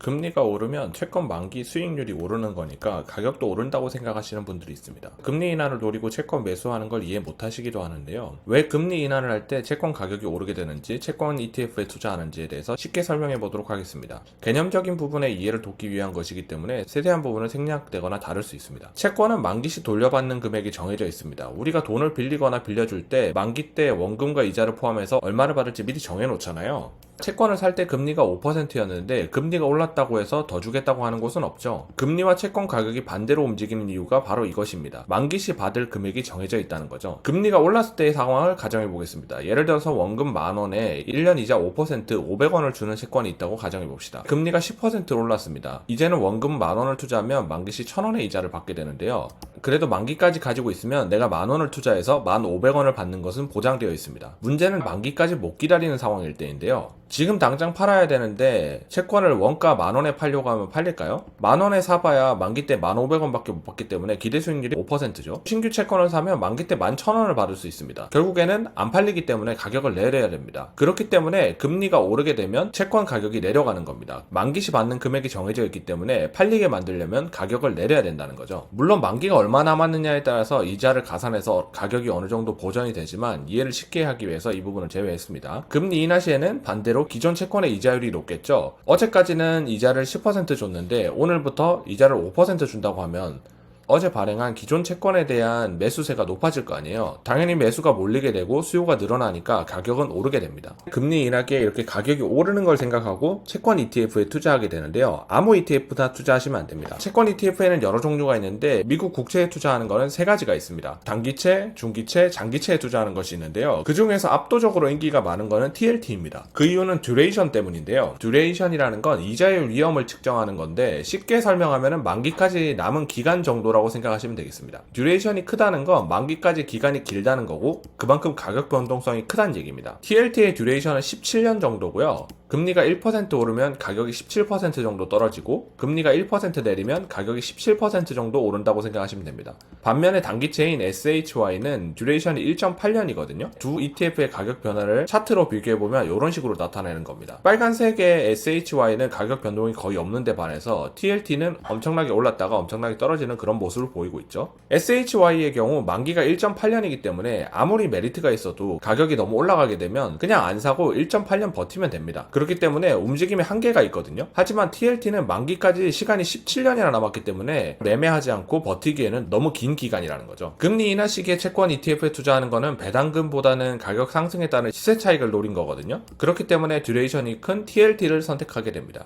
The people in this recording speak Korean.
금리가 오르면 채권 만기 수익률이 오르는 거니까 가격도 오른다고 생각하시는 분들이 있습니다. 금리 인하를 노리고 채권 매수하는 걸 이해 못 하시기도 하는데요. 왜 금리 인하를 할 때 채권 가격이 오르게 되는지, 채권 ETF에 투자하는지에 대해서 쉽게 설명해 보도록 하겠습니다. 개념적인 부분의 이해를 돕기 위한 것이기 때문에 세세한 부분은 생략되거나 다를 수 있습니다. 채권은 만기 시 돌려받는 금액이 정해져 있습니다. 우리가 돈을 빌리거나 빌려줄 때 만기 때 원금과 이자를 포함해서 얼마를 받을지 미리 정해 놓잖아요. 채권을 살 때 금리가 5%였는데 금리가 올랐다고 해서 더 주겠다고 하는 곳은 없죠. 금리와 채권 가격이 반대로 움직이는 이유가 바로 이것입니다. 만기 시 받을 금액이 정해져 있다는 거죠. 금리가 올랐을 때의 상황을 가정해 보겠습니다. 예를 들어서 원금 10,000원에 1년 이자 5% 500원을 주는 채권이 있다고 가정해 봅시다. 금리가 10% 올랐습니다. 이제는 원금 10,000원을 투자하면 만기 시 1,000원의 이자를 받게 되는데요. 그래도 만기까지 가지고 있으면 내가 10,000원을 투자해서 1,500원을 받는 것은 보장되어 있습니다. 문제는 만기까지 못 기다리는 상황일 때인데요. 지금 당장 팔아야 되는데 채권을 원가 10,000원에 팔려고 하면 팔릴까요? 10,000원에 사봐야 만기 때 1,500원밖에 못 받기 때문에 기대 수익률이 5%죠. 신규 채권을 사면 만기 때 11,000원을 받을 수 있습니다. 결국에는 안 팔리기 때문에 가격을 내려야 됩니다. 그렇기 때문에 금리가 오르게 되면 채권 가격이 내려가는 겁니다. 만기 시 받는 금액이 정해져 있기 때문에 팔리게 만들려면 가격을 내려야 된다는 거죠. 물론 만기가 얼마 남았느냐에 따라서 이자를 가산해서 가격이 어느 정도 보전이 되지만 이해를 쉽게 하기 위해서 이 부분을 제외했습니다. 금리 인하 시에는 반대로 기존 채권의 이자율이 높겠죠. 어제까지는 이자를 10% 줬는데 오늘부터 이자를 5% 준다고 하면 어제 발행한 기존 채권에 대한 매수세가 높아질 거 아니에요. 당연히 매수가 몰리게 되고 수요가 늘어나니까 가격은 오르게 됩니다. 금리 인하기에 이렇게 가격이 오르는 걸 생각하고 채권 ETF에 투자하게 되는데요. 아무 ETF나 투자하시면 안 됩니다. 채권 ETF에는 여러 종류가 있는데 미국 국채에 투자하는 거는 세 가지가 있습니다. 단기채, 중기채, 장기채에 투자하는 것이 있는데요. 그 중에서 압도적으로 인기가 많은 거는 TLT입니다. 그 이유는 듀레이션 때문인데요. 듀레이션이라는 건 이자의 위험을 측정하는 건데 쉽게 설명하면 만기까지 남은 기간 정도라고 생각하시면 되겠습니다. 듀레이션이 크다는 건 만기까지 기간이 길다는 거고 그만큼 가격 변동성이 크다는 얘기입니다. TLT의 듀레이션은 17년 정도고요. 금리가 1% 오르면 가격이 17% 정도 떨어지고 금리가 1% 내리면 가격이 17% 정도 오른다고 생각하시면 됩니다. 반면에 단기채인 SHY는 듀레이션이 1.8년이거든요. 두 ETF의 가격 변화를 차트로 비교해보면 이런 식으로 나타내는 겁니다. 빨간색의 SHY는 가격 변동이 거의 없는데 반해서 TLT는 엄청나게 올랐다가 엄청나게 떨어지는 그런 모습을 보이고 있죠. SHY의 경우 만기가 1.8년이기 때문에 아무리 메리트가 있어도 가격이 너무 올라가게 되면 그냥 안 사고 1.8년 버티면 됩니다. 그렇기 때문에 움직임에 한계가 있거든요. 하지만 TLT는 만기까지 시간이 17년이나 남았기 때문에 매매하지 않고 버티기에는 너무 긴 기간이라는 거죠. 금리 인하 시기에 채권 ETF에 투자하는 거는 배당금보다는 가격 상승에 따른 시세 차익을 노린 거거든요. 그렇기 때문에 듀레이션이 큰 TLT를 선택하게 됩니다.